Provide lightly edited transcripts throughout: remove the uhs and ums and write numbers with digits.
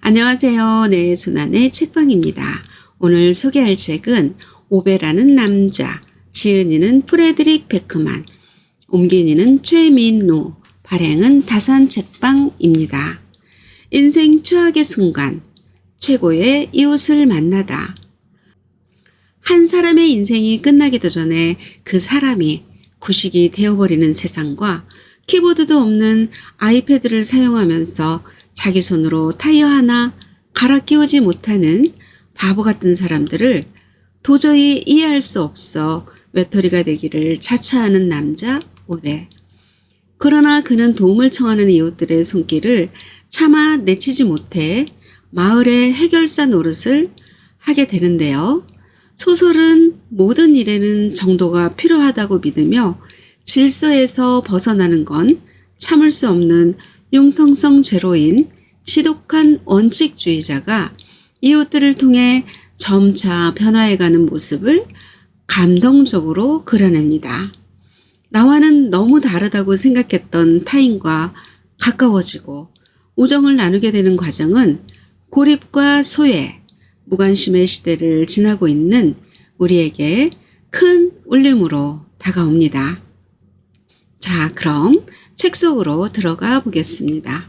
안녕하세요. 네, 순환의 책방입니다. 오늘 소개할 책은 오베라는 남자, 지은이는 프레드릭 베크만, 옮긴이는 최민노, 발행은 다산책방입니다. 인생 최악의 순간, 최고의 이웃을 만나다. 한 사람의 인생이 끝나기도 전에 그 사람이 구식이 되어버리는 세상과 키보드도 없는 아이패드를 사용하면서 자기 손으로 타이어 하나 갈아 끼우지 못하는 바보 같은 사람들을 도저히 이해할 수 없어 외톨이가 되기를 자처하는 남자 오베. 그러나 그는 도움을 청하는 이웃들의 손길을 차마 내치지 못해 마을의 해결사 노릇을 하게 되는데요. 소설은 모든 일에는 정도가 필요하다고 믿으며 질서에서 벗어나는 건 참을 수 없는 융통성 제로인 지독한 원칙주의자가 이웃들을 통해 점차 변화해가는 모습을 감동적으로 그려냅니다. 나와는 너무 다르다고 생각했던 타인과 가까워지고 우정을 나누게 되는 과정은 고립과 소외, 무관심의 시대를 지나고 있는 우리에게 큰 울림으로 다가옵니다. 자, 그럼 책 속으로 들어가 보겠습니다.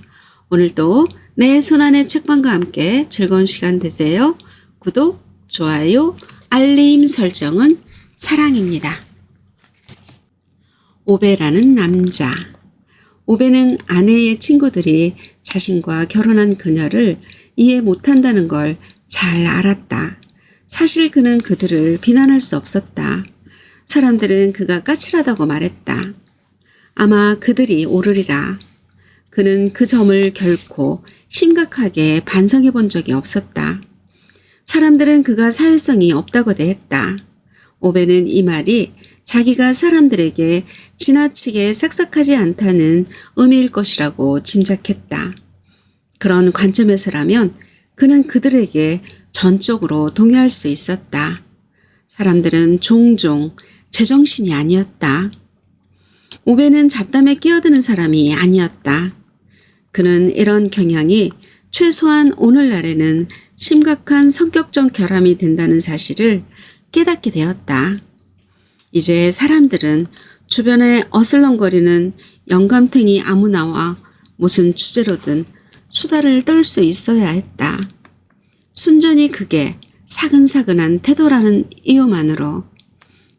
오늘도 내 손안의 책방과 함께 즐거운 시간 되세요. 구독, 좋아요, 알림 설정은 사랑입니다. 오베라는 남자. 오베는 아내의 친구들이 자신과 결혼한 그녀를 이해 못한다는 걸 잘 알았다. 사실 그는 그들을 비난할 수 없었다. 사람들은 그가 까칠하다고 말했다. 아마 그들이 오르리라. 그는 그 점을 결코 심각하게 반성해 본 적이 없었다. 사람들은 그가 사회성이 없다고 대했다. 오베는 이 말이 자기가 사람들에게 지나치게 싹싹하지 않다는 의미일 것이라고 짐작했다. 그런 관점에서라면 그는 그들에게 전적으로 동의할 수 있었다. 사람들은 종종 제정신이 아니었다. 오베는 잡담에 끼어드는 사람이 아니었다. 그는 이런 경향이 최소한 오늘날에는 심각한 성격적 결함이 된다는 사실을 깨닫게 되었다. 이제 사람들은 주변에 어슬렁거리는 영감탱이 아무나와 무슨 주제로든 수다를 떨 수 있어야 했다. 순전히 그게 사근사근한 태도라는 이유만으로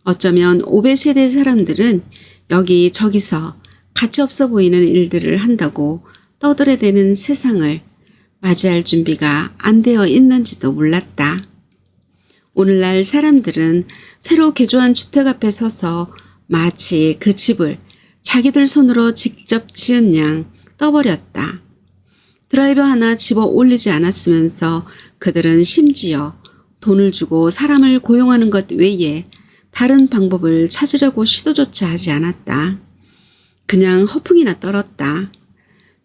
어쩌면 오베 세대 사람들은 여기저기서 가치없어 보이는 일들을 한다고 떠들어대는 세상을 맞이할 준비가 안 되어 있는지도 몰랐다. 오늘날 사람들은 새로 개조한 주택 앞에 서서 마치 그 집을 자기들 손으로 직접 지은 양 떠버렸다. 드라이버 하나 집어 올리지 않았으면서 그들은 심지어 돈을 주고 사람을 고용하는 것 외에 다른 방법을 찾으려고 시도조차 하지 않았다. 그냥 허풍이나 떨었다.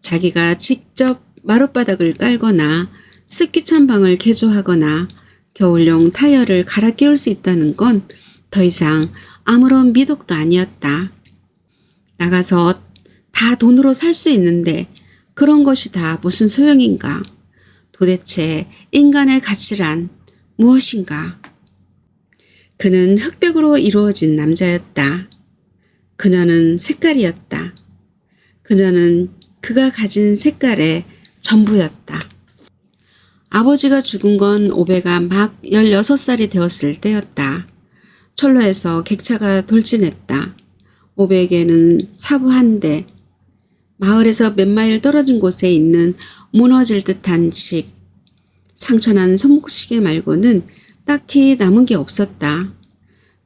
자기가 직접 마룻바닥을 깔거나 습기찬 방을 개조하거나 겨울용 타이어를 갈아 끼울 수 있다는 건 더 이상 아무런 미덕도 아니었다. 나가서 다 돈으로 살 수 있는데 그런 것이 다 무슨 소용인가? 도대체 인간의 가치란 무엇인가? 그는 흑백으로 이루어진 남자였다. 그녀는 색깔이었다. 그녀는 그가 가진 색깔의 전부였다. 아버지가 죽은 건 오베가 막 16살이 되었을 때였다. 철로에서 객차가 돌진했다. 오베에게는 사부 한 대, 마을에서 몇 마일 떨어진 곳에 있는 무너질 듯한 집, 상처난 손목시계 말고는 딱히 남은 게 없었다.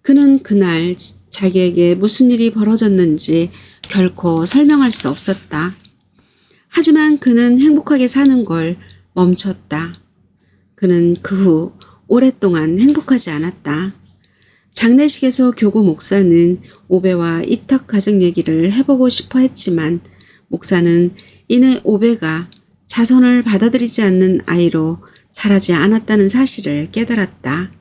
그는 그날 자기에게 무슨 일이 벌어졌는지 결코 설명할 수 없었다. 하지만 그는 행복하게 사는 걸 멈췄다. 그는 그 후 오랫동안 행복하지 않았다. 장례식에서 교구 목사는 오베와 이탁 가족 얘기를 해보고 싶어 했지만 목사는 이내 오베가 자손을 받아들이지 않는 아이로 자라지 않았다는 사실을 깨달았다.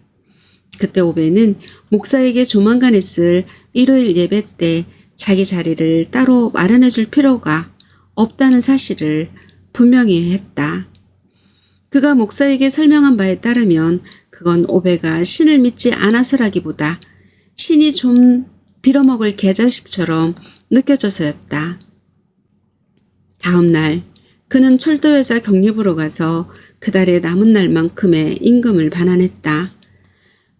그때 오베는 목사에게 조만간 있을 일요일 예배 때 자기 자리를 따로 마련해 줄 필요가 없다는 사실을 분명히 했다. 그가 목사에게 설명한 바에 따르면 그건 오베가 신을 믿지 않아서라기보다 신이 좀 빌어먹을 개자식처럼 느껴져서였다. 다음 날 그는 철도회사 경리부로 가서 그달의 남은 날만큼의 임금을 반환했다.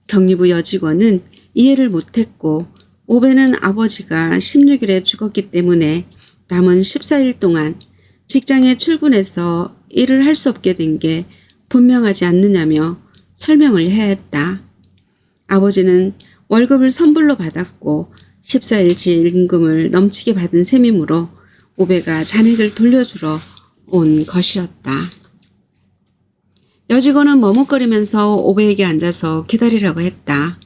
경리부 여직원은 이해를 못했고 오베는 아버지가 16일에 죽었기 때문에 남은 14일 동안 직장에 출근해서 일을 할 수 없게 된 게 분명하지 않느냐며 설명을 해야 했다. 아버지는 월급을 선불로 받았고 14일치 임금을 넘치게 받은 셈이므로 오베가 잔액을 돌려주러 온 것이었다. 여직원은 머뭇거리면서 오베에게 앉아서 기다리라고 했다.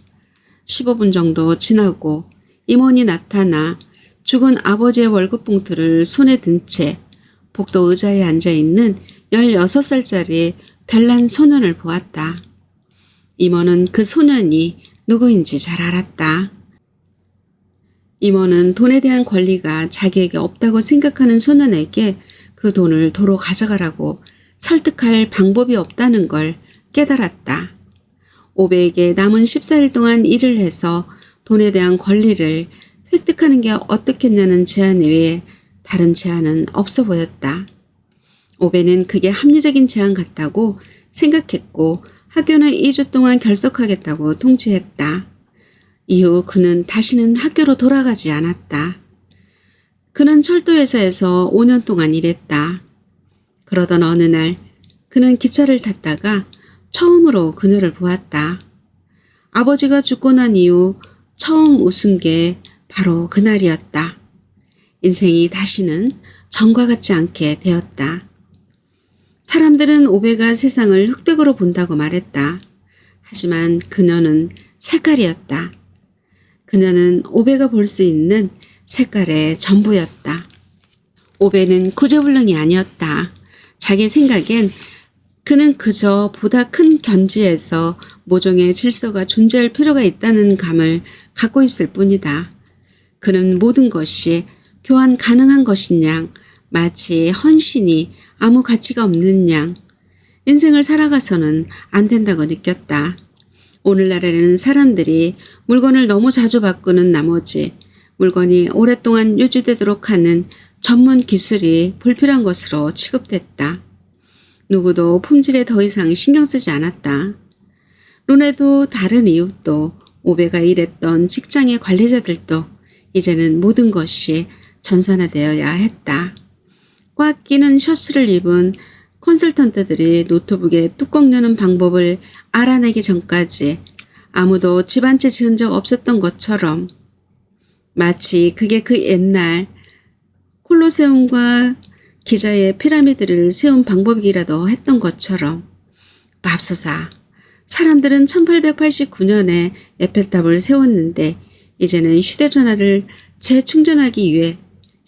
15분 정도 지나고 임원이 나타나 죽은 아버지의 월급 봉투를 손에 든 채 복도 의자에 앉아있는 16살짜리 별난 소년을 보았다. 임원은 그 소년이 누구인지 잘 알았다. 임원은 돈에 대한 권리가 자기에게 없다고 생각하는 소년에게 그 돈을 도로 가져가라고 설득할 방법이 없다는 걸 깨달았다. 오베에게 남은 14일 동안 일을 해서 돈에 대한 권리를 획득하는 게 어떻겠냐는 제안 외에 다른 제안은 없어 보였다. 오베는 그게 합리적인 제안 같다고 생각했고 학교는 2주 동안 결석하겠다고 통지했다. 이후 그는 다시는 학교로 돌아가지 않았다. 그는 철도회사에서 5년 동안 일했다. 그러던 어느 날 그는 기차를 탔다가 처음으로 그녀를 보았다. 아버지가 죽고 난 이후 처음 웃은 게 바로 그날이었다. 인생이 다시는 전과 같지 않게 되었다. 사람들은 오베가 세상을 흑백으로 본다고 말했다. 하지만 그녀는 색깔이었다. 그녀는 오베가 볼 수 있는 색깔의 전부였다. 오베는 구제불능이 아니었다. 자기 생각엔 그는 그저 보다 큰 견지에서 모종의 질서가 존재할 필요가 있다는 감을 갖고 있을 뿐이다. 그는 모든 것이 교환 가능한 것인 양, 마치 헌신이 아무 가치가 없는 양, 인생을 살아가서는 안 된다고 느꼈다. 오늘날에는 사람들이 물건을 너무 자주 바꾸는 나머지 물건이 오랫동안 유지되도록 하는 전문 기술이 불필요한 것으로 취급됐다. 누구도 품질에 더 이상 신경 쓰지 않았다. 룬에도 다른 이웃도 오베가 일했던 직장의 관리자들도 이제는 모든 것이 전산화되어야 했다. 꽉 끼는 셔츠를 입은 컨설턴트들이 노트북에 뚜껑 여는 방법을 알아내기 전까지 아무도 집 한 채 지은 적 없었던 것처럼 마치 그게 그 옛날 콜로세움과 기자의 피라미드를 세운 방법이라도 했던 것처럼 맙소사 사람들은 1889년에 에펠탑을 세웠는데 이제는 휴대전화를 재충전하기 위해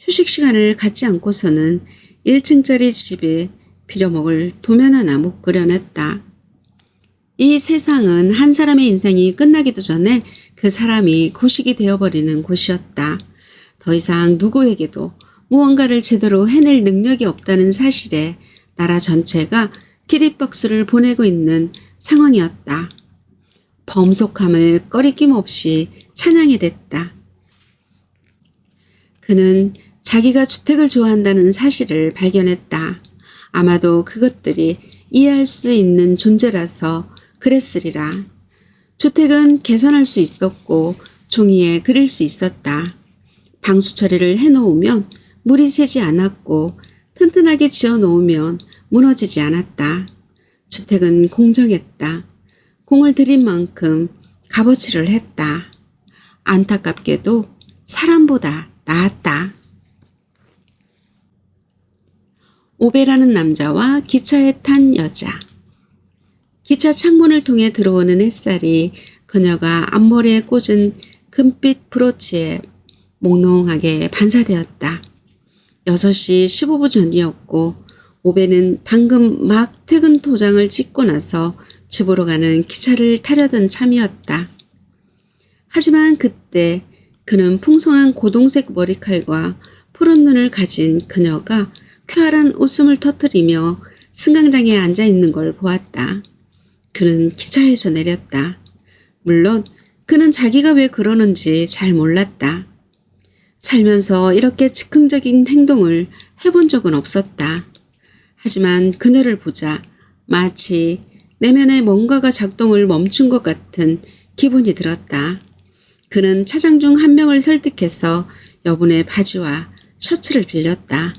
휴식 시간을 갖지 않고서는 1층짜리 집에 빌어먹을 도면 하나 못 그려냈다. 이 세상은 한 사람의 인생이 끝나기도 전에 그 사람이 구식이 되어버리는 곳이었다. 더 이상 누구에게도 무언가를 제대로 해낼 능력이 없다는 사실에 나라 전체가 기립박수를 보내고 있는 상황이었다. 범속함을 꺼리낌 없이 찬양해 댔다. 그는 자기가 주택을 좋아한다는 사실을 발견했다. 아마도 그것들이 이해할 수 있는 존재라서 그랬으리라. 주택은 계산할 수 있었고 종이에 그릴 수 있었다. 방수 처리를 해놓으면 물이 새지 않았고 튼튼하게 지어놓으면 무너지지 않았다. 주택은 공정했다. 공을 들인 만큼 값어치를 했다. 안타깝게도 사람보다 나았다. 오베라는 남자와 기차에 탄 여자. 기차 창문을 통해 들어오는 햇살이 그녀가 앞머리에 꽂은 금빛 브로치에 몽롱하게 반사되었다. 6시 15분 전이었고 오베는 방금 막 퇴근 도장을 찍고 나서 집으로 가는 기차를 타려던 참이었다. 하지만 그때 그는 풍성한 고동색 머리칼과 푸른 눈을 가진 그녀가 쾌활한 웃음을 터뜨리며 승강장에 앉아 있는 걸 보았다. 그는 기차에서 내렸다. 물론 그는 자기가 왜 그러는지 잘 몰랐다. 살면서 이렇게 즉흥적인 행동을 해본 적은 없었다. 하지만 그녀를 보자 마치 내면에 뭔가가 작동을 멈춘 것 같은 기분이 들었다. 그는 차장 중 한 명을 설득해서 여분의 바지와 셔츠를 빌렸다.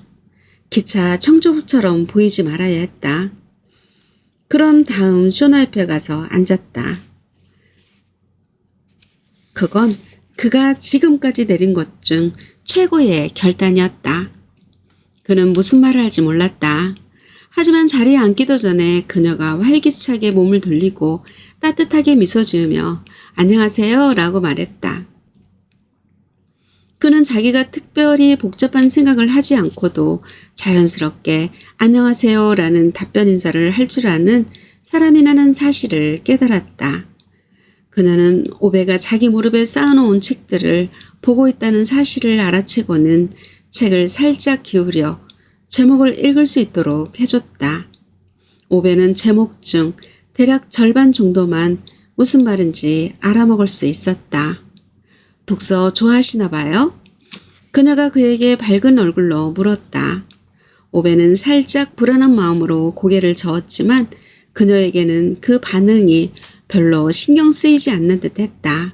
기차 청소부처럼 보이지 말아야 했다. 그런 다음 쇼나 옆에 가서 앉았다. 그건 그가 지금까지 내린 것 중 최고의 결단이었다. 그는 무슨 말을 할지 몰랐다. 하지만 자리에 앉기도 전에 그녀가 활기차게 몸을 돌리고 따뜻하게 미소 지으며 안녕하세요 라고 말했다. 그는 자기가 특별히 복잡한 생각을 하지 않고도 자연스럽게 안녕하세요 라는 답변 인사를 할 줄 아는 사람이라는 사실을 깨달았다. 그녀는 오베가 자기 무릎에 쌓아놓은 책들을 보고 있다는 사실을 알아채고는 책을 살짝 기울여 제목을 읽을 수 있도록 해줬다. 오베는 제목 중 대략 절반 정도만 무슨 말인지 알아먹을 수 있었다. 독서 좋아하시나 봐요? 그녀가 그에게 밝은 얼굴로 물었다. 오베는 살짝 불안한 마음으로 고개를 저었지만 그녀에게는 그 반응이 별로 신경 쓰이지 않는 듯 했다.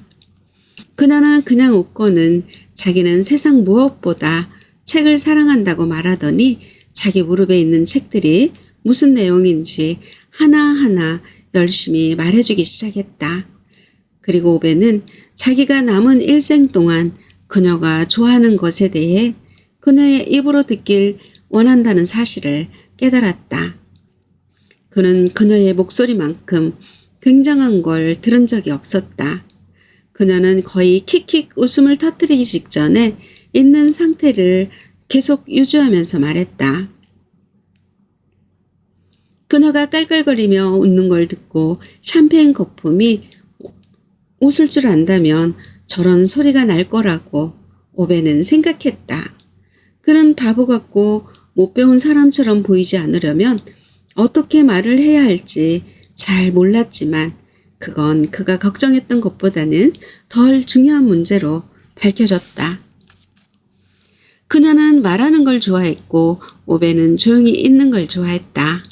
그녀는 그냥 웃고는 자기는 세상 무엇보다 책을 사랑한다고 말하더니 자기 무릎에 있는 책들이 무슨 내용인지 하나하나 열심히 말해주기 시작했다. 그리고 오베는 자기가 남은 일생 동안 그녀가 좋아하는 것에 대해 그녀의 입으로 듣길 원한다는 사실을 깨달았다. 그는 그녀의 목소리만큼 굉장한 걸 들은 적이 없었다. 그녀는 거의 킥킥 웃음을 터뜨리기 직전에 있는 상태를 계속 유지하면서 말했다. 그녀가 깔깔거리며 웃는 걸 듣고 샴페인 거품이 웃을 줄 안다면 저런 소리가 날 거라고 오베는 생각했다. 그는 바보 같고 못 배운 사람처럼 보이지 않으려면 어떻게 말을 해야 할지 잘 몰랐지만 그건 그가 걱정했던 것보다는 덜 중요한 문제로 밝혀졌다. 그녀는 말하는 걸 좋아했고 오베는 조용히 있는 걸 좋아했다.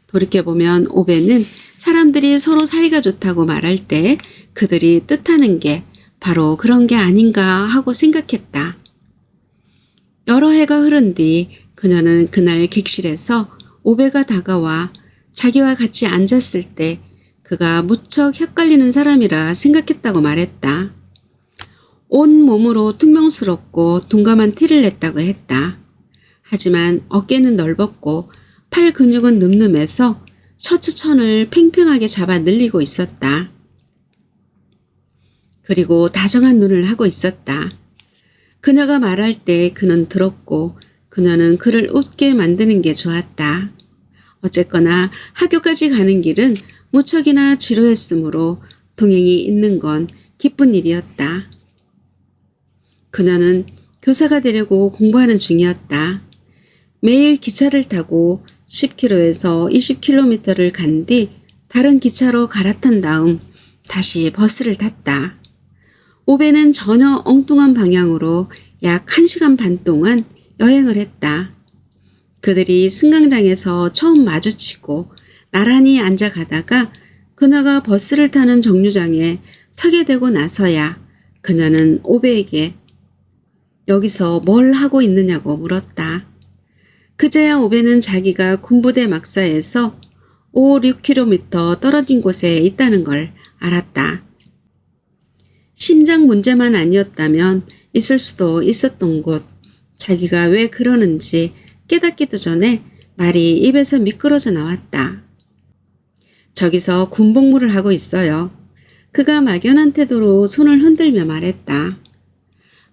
돌이켜보면 오베는 사람들이 서로 사이가 좋다고 말할 때 그들이 뜻하는 게 바로 그런 게 아닌가 하고 생각했다. 여러 해가 흐른 뒤 그녀는 그날 객실에서 오베가 다가와 자기와 같이 앉았을 때 그가 무척 헷갈리는 사람이라 생각했다고 말했다. 온 몸으로 퉁명스럽고 둔감한 티를 냈다고 했다. 하지만 어깨는 넓었고 팔 근육은 늠름해서 셔츠 천을 팽팽하게 잡아 늘리고 있었다. 그리고 다정한 눈을 하고 있었다. 그녀가 말할 때 그는 들었고 그녀는 그를 웃게 만드는 게 좋았다. 어쨌거나 학교까지 가는 길은 무척이나 지루했으므로 동행이 있는 건 기쁜 일이었다. 그녀는 교사가 되려고 공부하는 중이었다. 매일 기차를 타고 10km에서 20km를 간 뒤 다른 기차로 갈아탄 다음 다시 버스를 탔다. 오베는 전혀 엉뚱한 방향으로 약 1시간 반 동안 여행을 했다. 그들이 승강장에서 처음 마주치고 나란히 앉아 가다가 그녀가 버스를 타는 정류장에 서게 되고 나서야 그녀는 오베에게 여기서 뭘 하고 있느냐고 물었다. 그제야 오베는 자기가 군부대 막사에서 5, 6km 떨어진 곳에 있다는 걸 알았다. 심장 문제만 아니었다면 있을 수도 있었던 곳, 자기가 왜 그러는지 깨닫기도 전에 말이 입에서 미끄러져 나왔다. 저기서 군복무를 하고 있어요. 그가 막연한 태도로 손을 흔들며 말했다.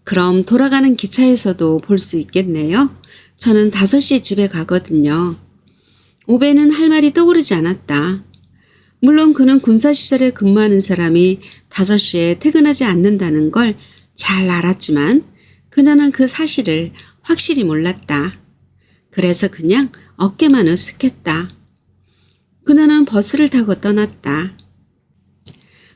그럼 돌아가는 기차에서도 볼 수 있겠네요. 저는 5시 집에 가거든요. 오베는 할 말이 떠오르지 않았다. 물론 그는 군사 시절에 근무하는 사람이 5시에 퇴근하지 않는다는 걸 잘 알았지만 그녀는 그 사실을 확실히 몰랐다. 그래서 그냥 어깨만 으쓱했다. 그녀는 버스를 타고 떠났다.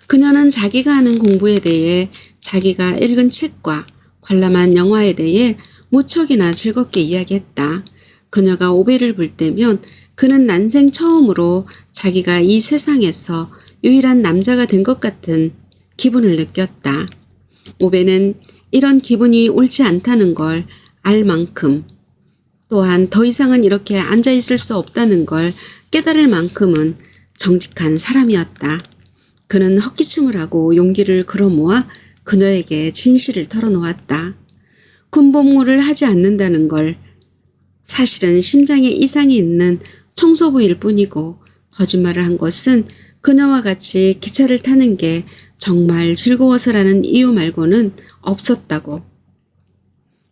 그녀는 자기가 하는 공부에 대해, 자기가 읽은 책과 관람한 영화에 대해 무척이나 즐겁게 이야기했다. 그녀가 오베를 볼 때면 그는 난생 처음으로 자기가 이 세상에서 유일한 남자가 된 것 같은 기분을 느꼈다. 오베는 이런 기분이 옳지 않다는 걸 알 만큼, 또한 더 이상은 이렇게 앉아 있을 수 없다는 걸 깨달을 만큼은 정직한 사람이었다. 그는 헛기침을 하고 용기를 걸어모아 그녀에게 진실을 털어놓았다. 군복무를 하지 않는다는 걸 사실은 심장에 이상이 있는 청소부일 뿐이고, 거짓말을 한 것은 그녀와 같이 기차를 타는 게 정말 즐거워서라는 이유 말고는 없었다고.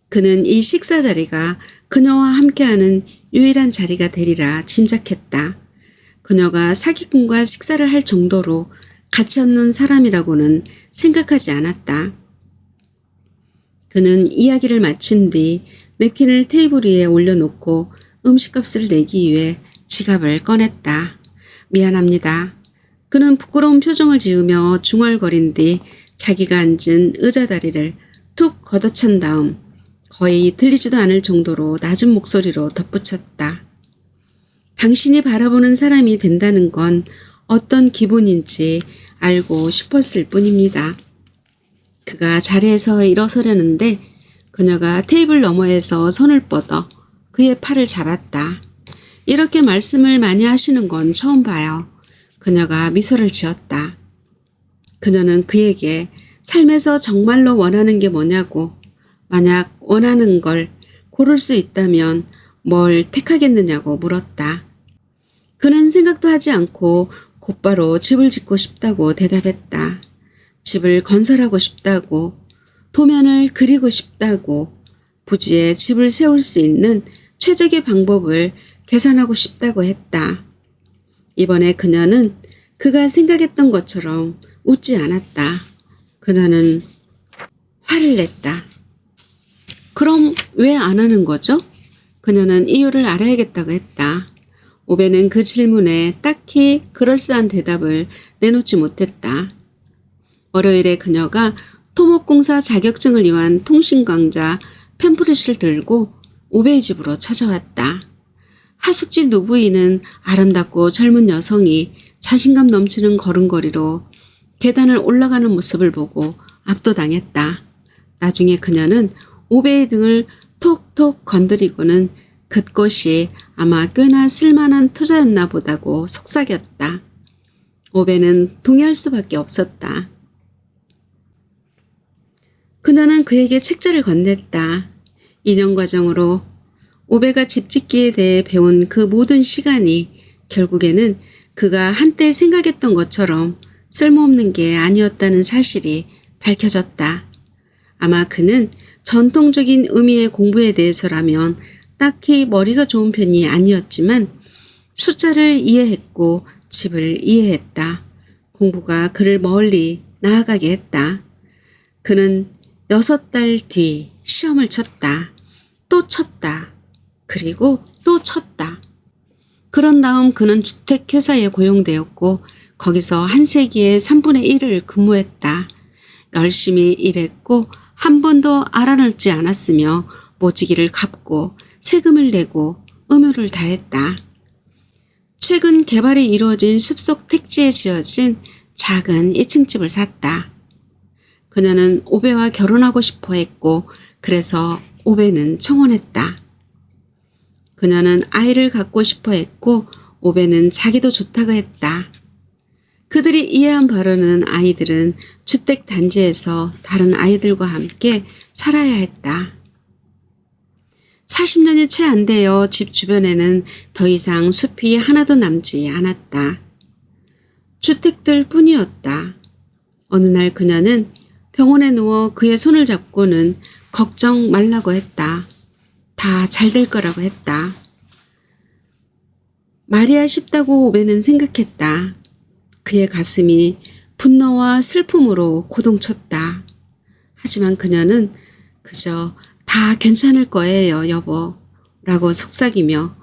그는 이 식사 자리가 그녀와 함께하는 유일한 자리가 되리라 짐작했다. 그녀가 사기꾼과 식사를 할 정도로 가치 없는 사람이라고는 생각하지 않았다. 그는 이야기를 마친 뒤 냅킨을 테이블 위에 올려놓고 음식값을 내기 위해 지갑을 꺼냈다. 미안합니다. 그는 부끄러운 표정을 지으며 중얼거린 뒤 자기가 앉은 의자 다리를 툭 걷어찬 다음 거의 들리지도 않을 정도로 낮은 목소리로 덧붙였다. 당신이 바라보는 사람이 된다는 건 어떤 기분인지 알고 싶었을 뿐입니다. 그가 자리에서 일어서려는데 그녀가 테이블 너머에서 손을 뻗어 그의 팔을 잡았다. 이렇게 말씀을 많이 하시는 건 처음 봐요. 그녀가 미소를 지었다. 그녀는 그에게 삶에서 정말로 원하는 게 뭐냐고, 만약 원하는 걸 고를 수 있다면 뭘 택하겠느냐고 물었다. 그는 생각도 하지 않고 곧바로 집을 짓고 싶다고 대답했다. 집을 건설하고 싶다고, 도면을 그리고 싶다고, 부지에 집을 세울 수 있는 최적의 방법을 계산하고 싶다고 했다. 이번에 그녀는 그가 생각했던 것처럼 웃지 않았다. 그녀는 화를 냈다. 그럼 왜 안 하는 거죠? 그녀는 이유를 알아야겠다고 했다. 오베는 그 질문에 딱히 그럴싸한 대답을 내놓지 못했다. 월요일에 그녀가 토목공사 자격증을 위한 통신강좌 팸프렛을 들고 오베의 집으로 찾아왔다. 하숙집 노부인은 아름답고 젊은 여성이 자신감 넘치는 걸음걸이로 계단을 올라가는 모습을 보고 압도당했다. 나중에 그녀는 오베의 등을 톡톡 건드리고는 그것이 아마 꽤나 쓸만한 투자였나 보다고 속삭였다. 오베는 동의할 수밖에 없었다. 그녀는 그에게 책자를 건넸다. 2년 과정으로 오베가 집짓기에 대해 배운 그 모든 시간이 결국에는 그가 한때 생각했던 것처럼 쓸모없는 게 아니었다는 사실이 밝혀졌다. 아마 그는 전통적인 의미의 공부에 대해서라면 딱히 머리가 좋은 편이 아니었지만 숫자를 이해했고 집을 이해했다. 공부가 그를 멀리 나아가게 했다. 그는 6달 뒤 시험을 쳤다. 또 쳤다. 그리고 또 쳤다. 그런 다음 그는 주택회사에 고용되었고 거기서 한 세기의 3분의 1을 근무했다. 열심히 일했고 한 번도 알아놓지 않았으며 모지기를 갚고 세금을 내고 의무를 다했다. 최근 개발이 이루어진 숲속 택지에 지어진 작은 2층 집을 샀다. 그녀는 오베와 결혼하고 싶어 했고 그래서 오베는 청혼했다. 그녀는 아이를 갖고 싶어 했고 오베는 자기도 좋다고 했다. 그들이 이해한 바로는 아이들은 주택 단지에서 다른 아이들과 함께 살아야 했다. 40년이 채 안 되어 집 주변에는 더 이상 숲이 하나도 남지 않았다. 주택들 뿐이었다. 어느 날 그녀는 병원에 누워 그의 손을 잡고는 걱정 말라고 했다. 다 잘 될 거라고 했다. 말이야 쉽다고 오베는 생각했다. 그의 가슴이 분노와 슬픔으로 고동쳤다. 하지만 그녀는 그저 다 괜찮을 거예요, 여보. 라고 속삭이며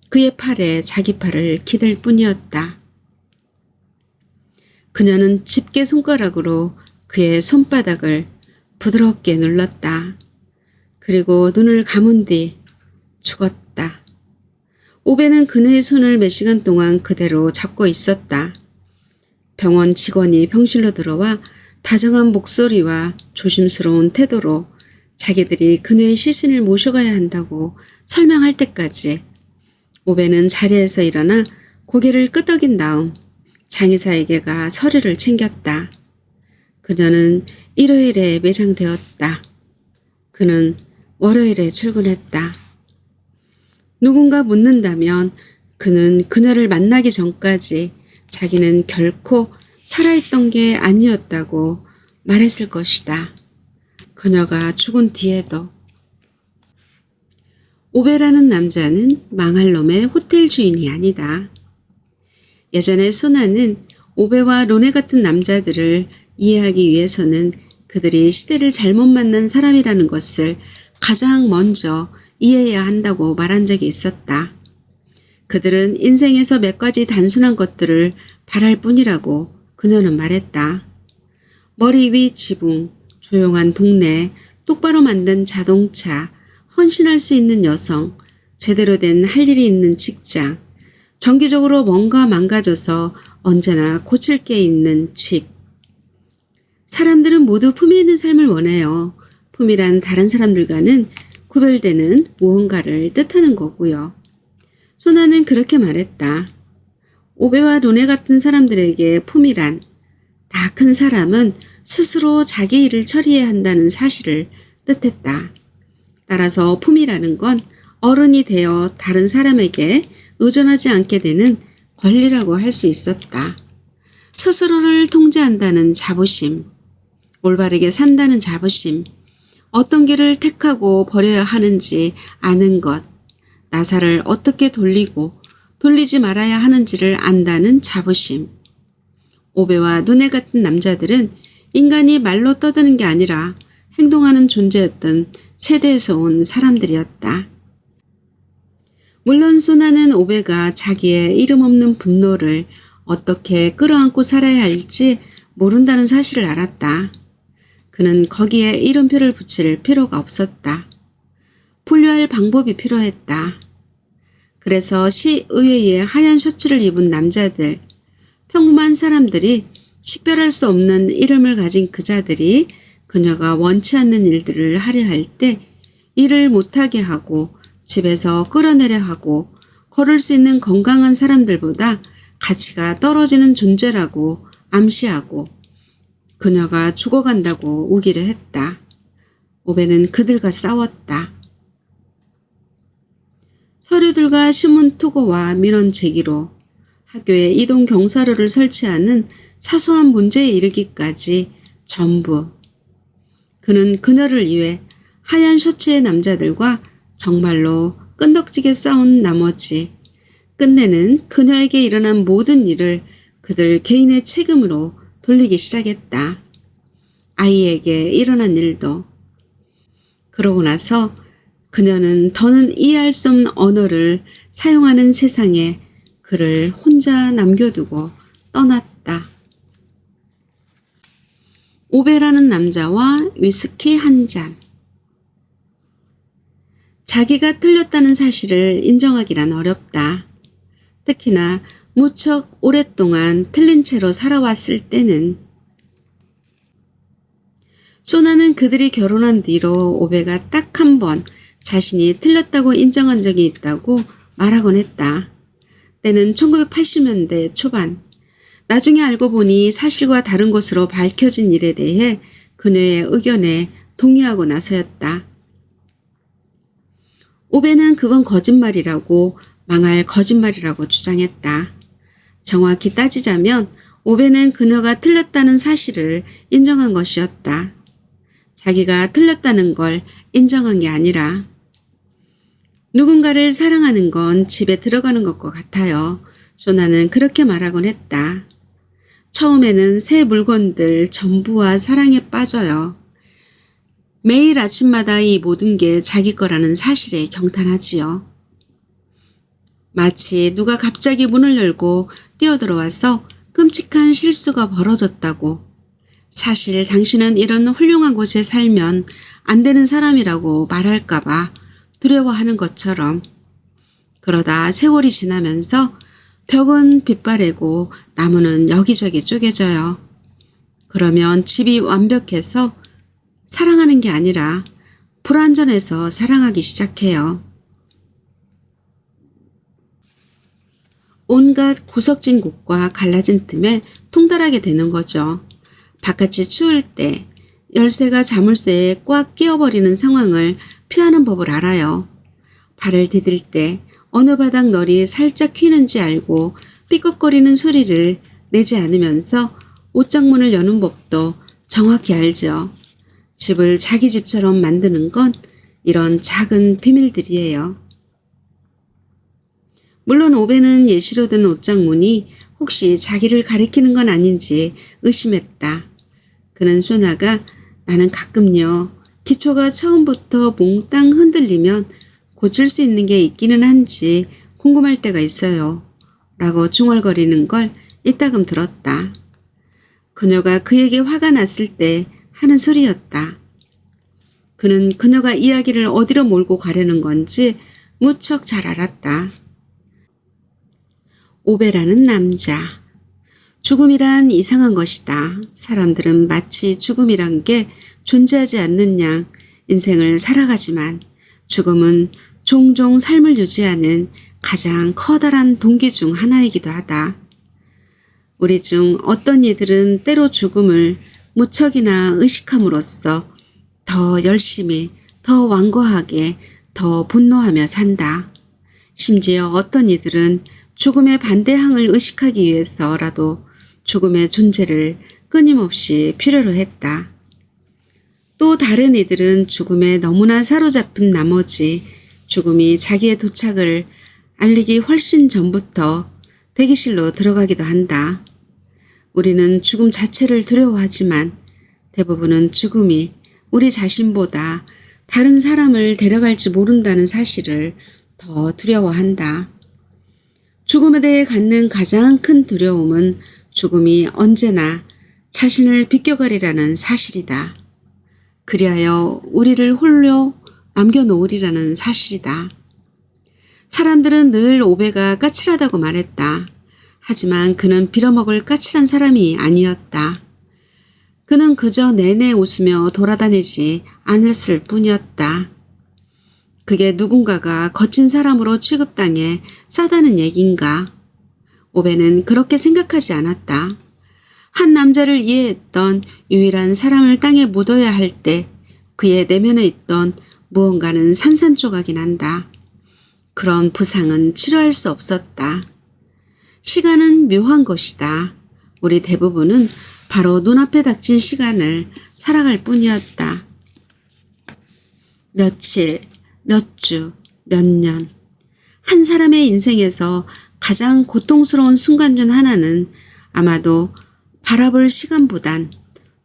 그의 팔에 자기 팔을 기댈 뿐이었다. 그녀는 집게 손가락으로 그의 손바닥을 부드럽게 눌렀다. 그리고 눈을 감은 뒤 죽었다. 오베는 그녀의 손을 몇 시간 동안 그대로 잡고 있었다. 병원 직원이 병실로 들어와 다정한 목소리와 조심스러운 태도로 자기들이 그녀의 시신을 모셔가야 한다고 설명할 때까지 오베는 자리에서 일어나 고개를 끄덕인 다음 장의사에게 서류를 챙겼다. 그녀는 일요일에 매장되었다. 그는 월요일에 출근했다. 누군가 묻는다면 그는 그녀를 만나기 전까지 자기는 결코 살아있던 게 아니었다고 말했을 것이다. 그녀가 죽은 뒤에도. 오베라는 남자는 망할 놈의 호텔 주인이 아니다. 예전에 소나는 오베와 로네 같은 남자들을 이해하기 위해서는 그들이 시대를 잘못 만난 사람이라는 것을 가장 먼저 이해해야 한다고 말한 적이 있었다. 그들은 인생에서 몇 가지 단순한 것들을 바랄 뿐이라고 그녀는 말했다. 머리 위 지붕, 조용한 동네, 똑바로 만든 자동차, 헌신할 수 있는 여성, 제대로 된 할 일이 있는 직장, 정기적으로 뭔가 망가져서 언제나 고칠 게 있는 집. 사람들은 모두 품위 있는 삶을 원해요. 품이란 다른 사람들과는 구별되는 무언가를 뜻하는 거고요. 소나는 그렇게 말했다. 오베와 로네 같은 사람들에게 품이란 다 큰 사람은 스스로 자기 일을 처리해야 한다는 사실을 뜻했다. 따라서 품이라는 건 어른이 되어 다른 사람에게 의존하지 않게 되는 권리라고 할 수 있었다. 스스로를 통제한다는 자부심, 올바르게 산다는 자부심, 어떤 길을 택하고 버려야 하는지 아는 것, 나사를 어떻게 돌리고 돌리지 말아야 하는지를 안다는 자부심. 오베와 누네 같은 남자들은 인간이 말로 떠드는 게 아니라 행동하는 존재였던 세대에서 온 사람들이었다. 물론 소나는 오베가 자기의 이름 없는 분노를 어떻게 끌어안고 살아야 할지 모른다는 사실을 알았다. 그는 거기에 이름표를 붙일 필요가 없었다. 분류할 방법이 필요했다. 그래서 시의회에 하얀 셔츠를 입은 남자들, 평범한 사람들이 식별할 수 없는 이름을 가진 그자들이 그녀가 원치 않는 일들을 하려 할 때 일을 못하게 하고 집에서 끌어내려 하고 걸을 수 있는 건강한 사람들보다 가치가 떨어지는 존재라고 암시하고 그녀가 죽어간다고 우기려 했다. 오베는 그들과 싸웠다. 서류들과 신문 투고와 민원 제기로 학교에 이동 경사로를 설치하는 사소한 문제에 이르기까지 전부. 그는 그녀를 위해 하얀 셔츠의 남자들과 정말로 끈덕지게 싸운 나머지 끝내는 그녀에게 일어난 모든 일을 그들 개인의 책임으로 돌리기 시작했다. 아이에게 일어난 일도. 그러고 나서 그녀는 더는 이해할 수 없는 언어를 사용하는 세상에 그를 혼자 남겨두고 떠났다. 오베라는 남자와 위스키 한 잔. 자기가 틀렸다는 사실을 인정하기란 어렵다. 특히나 무척 오랫동안 틀린 채로 살아왔을 때는. 소나는 그들이 결혼한 뒤로 오베가 딱 한 번 자신이 틀렸다고 인정한 적이 있다고 말하곤 했다. 때는 1980년대 초반. 나중에 알고 보니 사실과 다른 것으로 밝혀진 일에 대해 그녀의 의견에 동의하고 나서였다. 오베는 그건 거짓말이라고 망할 거짓말이라고 주장했다. 정확히 따지자면 오베는 그녀가 틀렸다는 사실을 인정한 것이었다. 자기가 틀렸다는 걸 인정한 게 아니라. 누군가를 사랑하는 건 집에 들어가는 것과 같아요. 소나는 그렇게 말하곤 했다. 처음에는 새 물건들 전부와 사랑에 빠져요. 매일 아침마다 이 모든 게 자기 거라는 사실에 경탄하지요. 마치 누가 갑자기 문을 열고 뛰어들어와서 끔찍한 실수가 벌어졌다고, 사실 당신은 이런 훌륭한 곳에 살면 안 되는 사람이라고 말할까봐 두려워하는 것처럼, 그러다 세월이 지나면서 벽은 빛바래고 나무는 여기저기 쪼개져요. 그러면 집이 완벽해서 사랑하는 게 아니라 불완전해서 사랑하기 시작해요. 온갖 구석진 곳과 갈라진 틈에 통달하게 되는 거죠. 바깥이 추울 때 열쇠가 자물쇠에 꽉 끼어버리는 상황을 피하는 법을 알아요. 발을 디딜 때 어느 바닥 널이 살짝 휘는지 알고 삐걱거리는 소리를 내지 않으면서 옷장문을 여는 법도 정확히 알죠. 집을 자기 집처럼 만드는 건 이런 작은 비밀들이에요. 물론 오베는 예시로 든 옷장문이 혹시 자기를 가리키는 건 아닌지 의심했다. 그는 소나가 나는 가끔요, 기초가 처음부터 몽땅 흔들리면 고칠 수 있는 게 있기는 한지 궁금할 때가 있어요. 라고 중얼거리는 걸 이따금 들었다. 그녀가 그에게 화가 났을 때 하는 소리였다. 그는 그녀가 이야기를 어디로 몰고 가려는 건지 무척 잘 알았다. 오베라는 남자. 죽음이란 이상한 것이다. 사람들은 마치 죽음이란 게 존재하지 않는 양 인생을 살아가지만 죽음은 종종 삶을 유지하는 가장 커다란 동기 중 하나이기도 하다. 우리 중 어떤 이들은 때로 죽음을 무척이나 의식함으로써 더 열심히, 더 완고하게, 더 분노하며 산다. 심지어 어떤 이들은 죽음의 반대항을 의식하기 위해서라도 죽음의 존재를 끊임없이 필요로 했다. 또 다른 이들은 죽음에 너무나 사로잡힌 나머지 죽음이 자기의 도착을 알리기 훨씬 전부터 대기실로 들어가기도 한다. 우리는 죽음 자체를 두려워하지만 대부분은 죽음이 우리 자신보다 다른 사람을 데려갈지 모른다는 사실을 더 두려워한다. 죽음에 대해 갖는 가장 큰 두려움은 죽음이 언제나 자신을 비껴가리라는 사실이다. 그리하여 우리를 홀로 남겨놓으리라는 사실이다. 사람들은 늘 오베가 까칠하다고 말했다. 하지만 그는 빌어먹을 까칠한 사람이 아니었다. 그는 그저 내내 웃으며 돌아다니지 않았을 뿐이었다. 그게 누군가가 거친 사람으로 취급당해 싸다는 얘긴가? 오베는 그렇게 생각하지 않았다. 한 남자를 이해했던 유일한 사람을 땅에 묻어야 할 때 그의 내면에 있던 무언가는 산산조각이 난다. 그런 부상은 치료할 수 없었다. 시간은 묘한 것이다. 우리 대부분은 바로 눈앞에 닥친 시간을 살아갈 뿐이었다. 며칠, 몇 주, 몇 년. 한 사람의 인생에서 가장 고통스러운 순간 중 하나는 아마도 바라볼 시간보단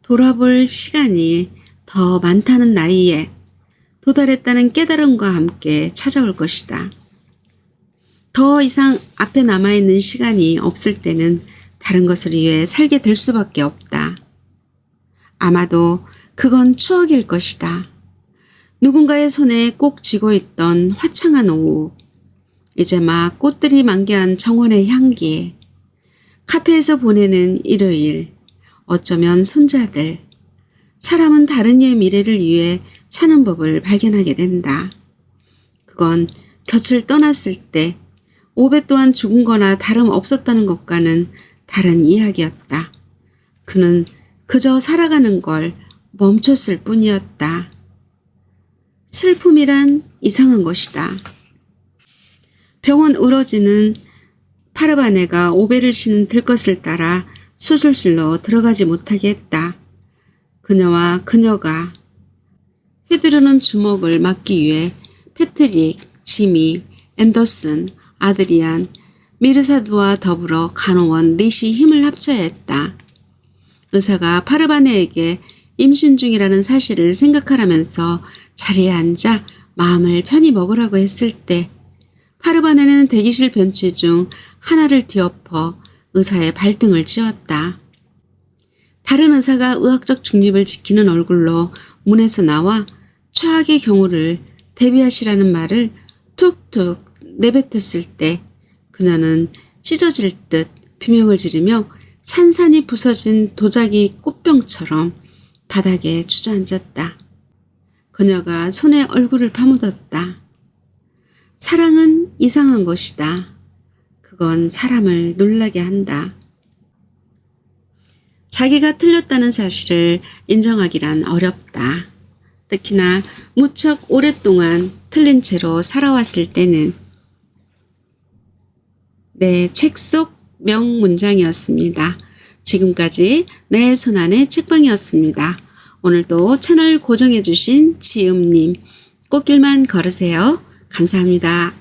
돌아볼 시간이 더 많다는 나이에 도달했다는 깨달음과 함께 찾아올 것이다. 더 이상 앞에 남아있는 시간이 없을 때는 다른 것을 위해 살게 될 수밖에 없다. 아마도 그건 추억일 것이다. 누군가의 손에 꼭 쥐고 있던 화창한 오후, 이제 막 꽃들이 만개한 정원의 향기, 카페에서 보내는 일요일, 어쩌면 손자들. 사람은 다른 이의 미래를 위해 사는 법을 발견하게 된다. 그건 곁을 떠났을 때 오베 또한 죽은 거나 다름없었다는 것과는 다른 이야기였다. 그는 그저 살아가는 걸 멈췄을 뿐이었다. 슬픔이란 이상한 것이다. 병원 의료진은 파르바네가 오베를 쉬는 들것을 따라 수술실로 들어가지 못하게 했다. 그녀와 그녀가 휘두르는 주먹을 막기 위해 패트릭, 지미, 앤더슨, 아드리안, 미르사두와 더불어 간호원 넷이 힘을 합쳐야 했다. 의사가 파르바네에게 임신 중이라는 사실을 생각하라면서 자리에 앉아 마음을 편히 먹으라고 했을 때 파르바네는 대기실 벤치 중 하나를 뒤엎어 의사의 발등을 찧었다. 다른 의사가 의학적 중립을 지키는 얼굴로 문에서 나와 최악의 경우를 대비하시라는 말을 툭툭 내뱉었을 때 그녀는 찢어질 듯 비명을 지르며 산산이 부서진 도자기 꽃병처럼 바닥에 주저앉았다. 그녀가 손에 얼굴을 파묻었다. 사랑은 이상한 것이다. 그건 사람을 놀라게 한다. 자기가 틀렸다는 사실을 인정하기란 어렵다. 특히나 무척 오랫동안 틀린 채로 살아왔을 때는. 네, 책 속 명문장이었습니다. 지금까지 내 손안의 책방이었습니다. 오늘도 채널 고정해주신 지음님, 꽃길만 걸으세요. 감사합니다.